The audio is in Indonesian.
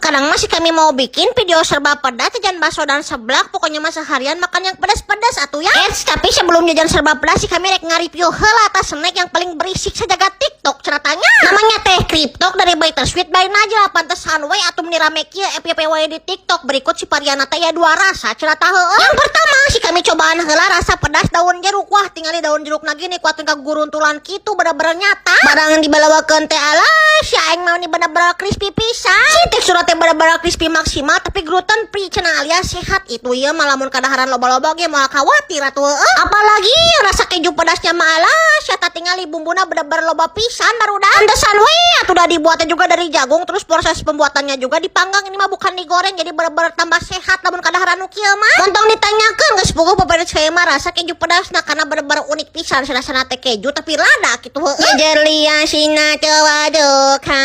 Sekarang masih kami mau bikin video serba pedas, jajan bakso dan seblak. Pokoknya masa harian makan yang pedas-pedas atuh ya. Tapi sebelum jajan serba pedas sih kami rek nge-review heula atas snack yang paling berisik sejagat TikTok ceritanya. Namanya teh Kriptok dari Bitter Sweet by Najla. Pantesan we atuh meni rame kieu FYP di TikTok. Berikut si Pariana teh ya dua rasa cerita heula. Yang pertama si kami cobaan heula rasa pedas daun jeruk. Wah tinggali daun jeruk lagi nih kuat kaguruntulan kitu bener-bener nyata. Barang dibalawakeun teh alah si aing mau nih bener-bener crispy pisan. Si teksturna teh bener-bener crispy maksimal tapi gluten free cenah alias sehat itu ya. Malamun kadaharan loba-loba ge moal khawatir atuh apalagi rasa keju pedasnya malah syata tingali bumbuna bener-bener loba pisan barudak. Pantesan we atuh udah dibuatnya juga dari jagung, terus proses pembuatannya juga dipanggang. Ini mah bukan digoreng jadi bener-bener tambah sehat lamun kadaharan nu kieu mah. Montong ditanyakeun geus puguh paparit saya mah rasa keju pedasna karena bener-bener unik pisan rasana teh keju tapi lada kitu heueuh. Jelly asina teu waduk.